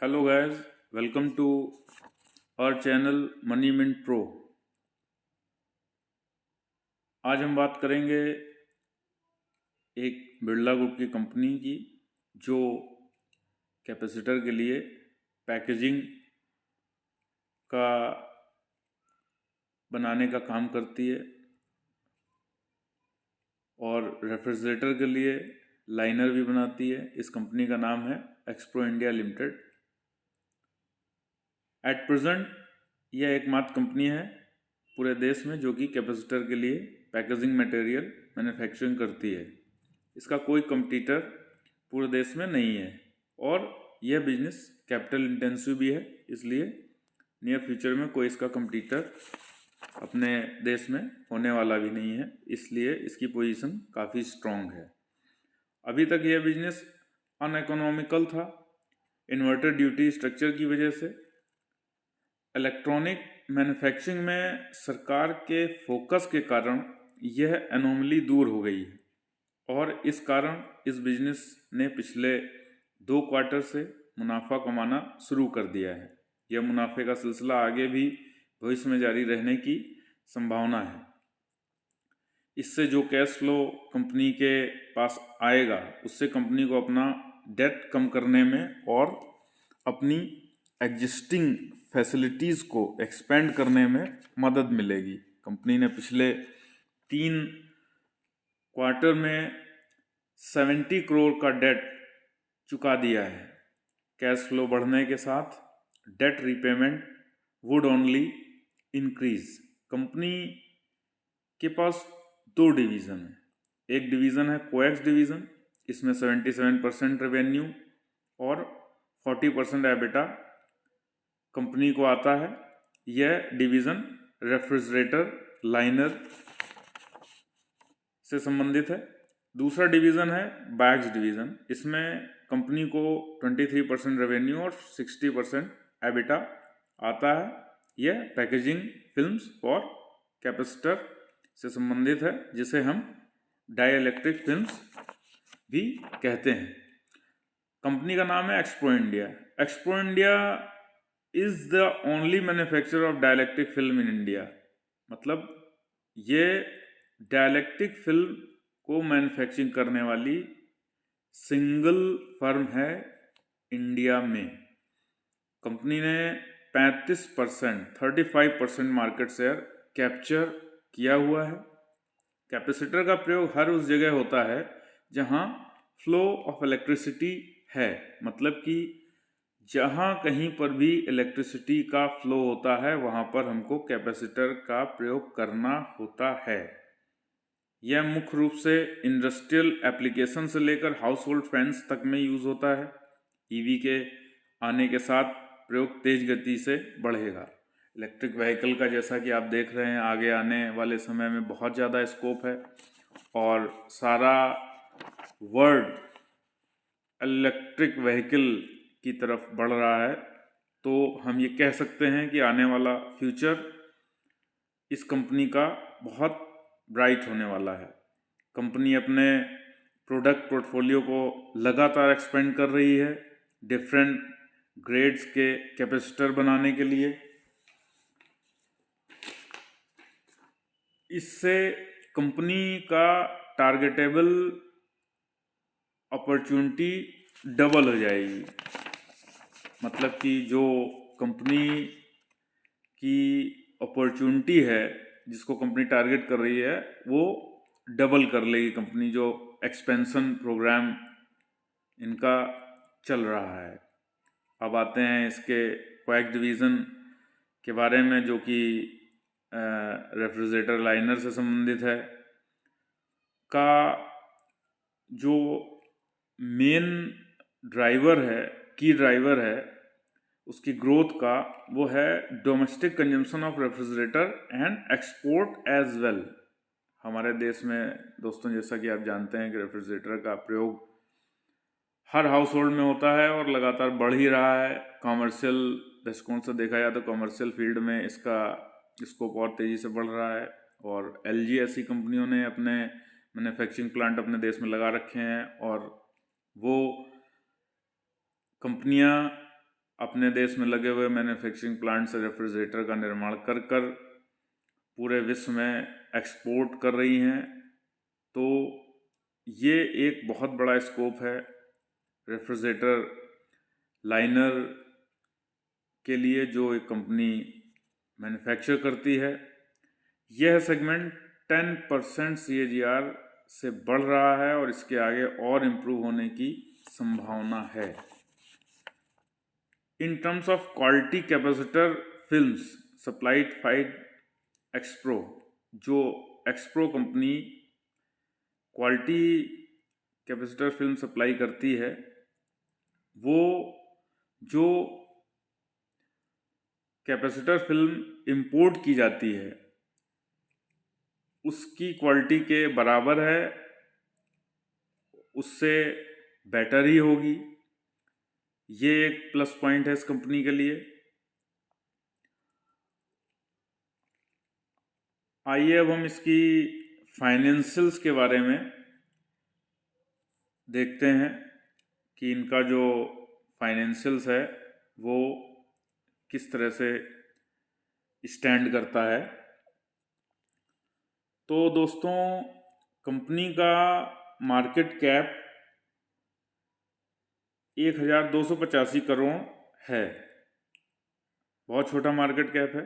Hello guys, welcome to our channel money mint pro. आज हम बात करेंगे एक बिरला ग्रुप की कंपनी की जो कैपेसिटर के लिए पैकेजिंग का बनाने का काम करती है और रेफ्रिजरेटर के लिए लाइनर भी बनाती है। इस कंपनी का नाम है Expro India limited. At present यह एकमात्र कंपनी है पूरे देश में जो कि कैपेसिटर के लिए पैकेजिंग मटेरियल मैन्युफैक्चरिंग करती है। इसका कोई कंपटीटर पूरे देश में नहीं है और यह बिजनेस कैपिटल इंटेंसिव भी है, इसलिए नियर फ्यूचर में कोई इसका कंपटीटर अपने देश में होने वाला भी नहीं है, इसलिए इसकी पोजीशन काफ़ी स्ट्रॉन्ग है। अभी तक यह बिजनेस अनइकोनॉमिकल था इन्वर्टर ड्यूटी स्ट्रक्चर की वजह से। इलेक्ट्रॉनिक मैन्युफैक्चरिंग में सरकार के फोकस के कारण यह एनोमली दूर हो गई है और इस कारण इस बिजनेस ने पिछले 2 क्वार्टर से मुनाफा कमाना शुरू कर दिया है। यह मुनाफे का सिलसिला आगे भी भविष्य में जारी रहने की संभावना है। इससे जो कैश फ्लो कंपनी के पास आएगा उससे कंपनी को अपना डेट कम करने में और अपनी एग्जिस्टिंग फैसिलिटीज़ को एक्सपेंड करने में मदद मिलेगी। कंपनी ने पिछले 3 क्वार्टर में 70 करोड़ का डेट चुका दिया है। कैश फ्लो बढ़ने के साथ debt repayment would only increase. Company के पास 2 डिवीज़न है। एक डिवीज़न है कोएक्स डिवीज़न, इसमें 77% रेवेन्यू और 40% एबिटा कंपनी को आता है। यह डिवीज़न रेफ्रिजरेटर लाइनर से संबंधित है। दूसरा डिवीज़न है बैग्स डिवीज़न, इसमें कंपनी को 23% रेवेन्यू और 60% एबिटा आता है। यह पैकेजिंग फिल्म्स और कैपेसिटर से संबंधित है, जिसे हम डाई इलेक्ट्रिक फिल्म्स भी कहते हैं। कंपनी का नाम है Expro India. Expro India is the only manufacturer of dielectric film in India. मतलब ये डाइलेक्ट्रिक फिल्म को मैन्युफैक्चरिंग करने वाली सिंगल फर्म है इंडिया में। कंपनी ने 35% मार्केट शेयर कैप्चर किया हुआ है। कैपेसिटर का प्रयोग हर उस जगह होता है जहां फ्लो ऑफ इलेक्ट्रिसिटी है, मतलब कि जहां कहीं पर भी इलेक्ट्रिसिटी का फ्लो होता है वहां पर हमको कैपेसिटर का प्रयोग करना होता है। यह मुख्य रूप से इंडस्ट्रियल एप्लीकेशन से लेकर हाउस होल्ड फैंस तक में यूज़ होता है। ईवी के आने के साथ प्रयोग तेज गति से बढ़ेगा। इलेक्ट्रिक व्हीकल का जैसा कि आप देख रहे हैं आगे आने वाले समय में बहुत ज़्यादा स्कोप है और सारा वर्ल्ड इलेक्ट्रिक व्हीकल की तरफ बढ़ रहा है। तो हम ये कह सकते हैं कि आने वाला फ्यूचर इस कंपनी का बहुत ब्राइट होने वाला है। कंपनी अपने प्रोडक्ट पोर्टफोलियो को लगातार एक्सपेंड कर रही है डिफरेंट ग्रेड्स के कैपेसिटर बनाने के लिए। इससे कंपनी का टारगेटेबल अपॉर्चुनिटी डबल हो जाएगी। मतलब कि जो कंपनी की अपॉर्चुनिटी है जिसको कंपनी टारगेट कर रही है वो डबल कर लेगी कंपनी, जो एक्सपेंशन प्रोग्राम इनका चल रहा है। अब आते हैं इसके कोएक्स डिवीज़न के बारे में, जो कि रेफ्रिजरेटर लाइनर से संबंधित है। का जो मेन ड्राइवर है, की ड्राइवर है उसकी ग्रोथ का, वो है domestic consumption of refrigerator and export as well. हमारे देश में दोस्तों, जैसा कि आप जानते हैं कि रेफ्रिजरेटर का प्रयोग हर हाउस होल्ड में होता है और लगातार बढ़ ही रहा है। कॉमर्शियल दृष्टिकोण से देखा जाए तो कॉमर्शियल फील्ड में इसका स्कोप और तेज़ी से बढ़ रहा है और एलजी ऐसी कंपनियों ने अपने मैन्युफैक्चरिंग प्लांट अपने देश में लगा रखे हैं और वो कंपनियां अपने देश में लगे हुए मैन्युफैक्चरिंग प्लांट से रेफ्रिजरेटर का निर्माण कर कर पूरे विश्व में एक्सपोर्ट कर रही हैं। तो ये एक बहुत बड़ा स्कोप है रेफ्रिजरेटर लाइनर के लिए जो एक कंपनी मैन्युफैक्चर करती है। यह सेगमेंट 10% CAGR से बढ़ रहा है और इसके आगे और इम्प्रूव होने की संभावना है। In terms of quality capacitor films supplied by Xpro, जो Xpro company quality capacitor film supply करती है, वो जो कैपेसिटर फिल्म इंपोर्ट की जाती है उसकी क्वालिटी के बराबर है, उससे बेटर ही होगी। ये एक प्लस पॉइंट है इस कंपनी के लिए। आइए अब हम इसकी फाइनेंशियल्स के बारे में देखते हैं कि इनका जो फाइनेंशियल्स है वो किस तरह से स्टैंड करता है। तो दोस्तों, कंपनी का मार्केट कैप 1285 करोड़ है। बहुत छोटा मार्केट कैप है।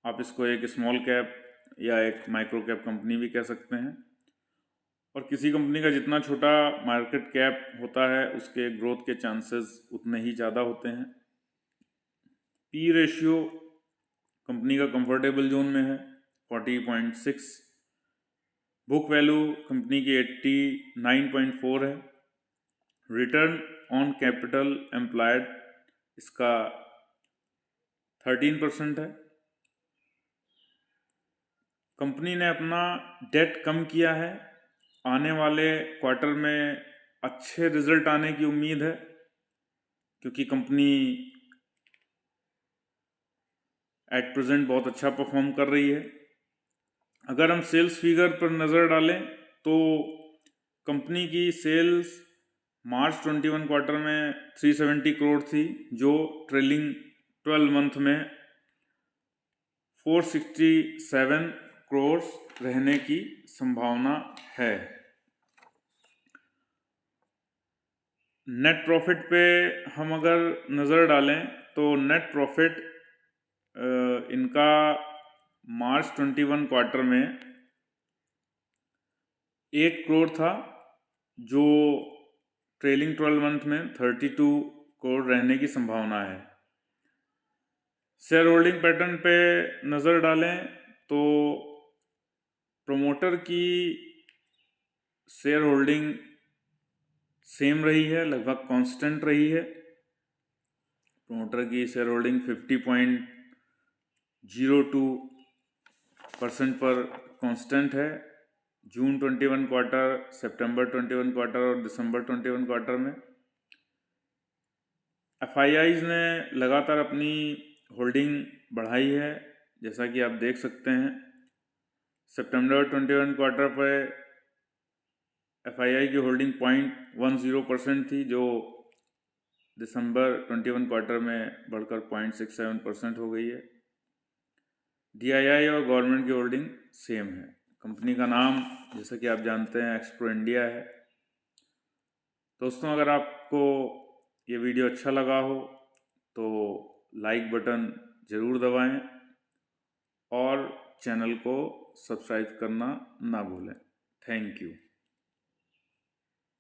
आप इसको एक स्मॉल कैप या एक माइक्रो कैप कंपनी भी कह सकते हैं। और किसी कंपनी का जितना छोटा मार्केट कैप होता है उसके ग्रोथ के चांसेस उतने ही ज़्यादा होते हैं। पी रेशियो कंपनी का कंफर्टेबल जोन में है 40.6। बुक वैल्यू कंपनी की 89.4 है। रिटर्न ऑन कैपिटल एम्प्लॉयड इसका 13% है। कंपनी ने अपना डेट कम किया है। आने वाले क्वार्टर में अच्छे रिजल्ट आने की उम्मीद है क्योंकि कंपनी एट प्रेजेंट बहुत अच्छा परफॉर्म कर रही है। अगर हम सेल्स फिगर पर नज़र डालें तो कंपनी की सेल्स मार्च 21 क्वार्टर में 370 करोड़ थी, जो ट्रेलिंग 12 मंथ में 467 करोड़ रहने की संभावना है। नेट प्रॉफिट पे हम अगर नज़र डालें तो नेट प्रॉफिट इनका मार्च 21 क्वार्टर में 8 करोड़ था, जो ट्रेलिंग 12 मंथ में 32 करोड़ रहने की संभावना है। शेयर होल्डिंग पैटर्न पे नज़र डालें तो प्रमोटर की शेयर होल्डिंग सेम रही है, लगभग कांस्टेंट रही है। प्रमोटर की शेयर होल्डिंग 50.02% पर कांस्टेंट है। जून 21 क्वार्टर, सितंबर 21 क्वार्टर और दिसंबर 21 क्वार्टर में FIIs ने लगातार अपनी होल्डिंग बढ़ाई है, जैसा कि आप देख सकते हैं। सितंबर 21 क्वार्टर पर FII की होल्डिंग 0.10% थी, जो दिसंबर 21 क्वार्टर में बढ़कर 0.67% हो गई है। DII और गवर्नमेंट की होल्डिंग सेम है। कंपनी का नाम, जैसा कि आप जानते हैं, एक्सप्रो इंडिया है। दोस्तों, अगर आपको ये वीडियो अच्छा लगा हो तो लाइक बटन ज़रूर दबाएं और चैनल को सब्सक्राइब करना ना भूलें। Thank you.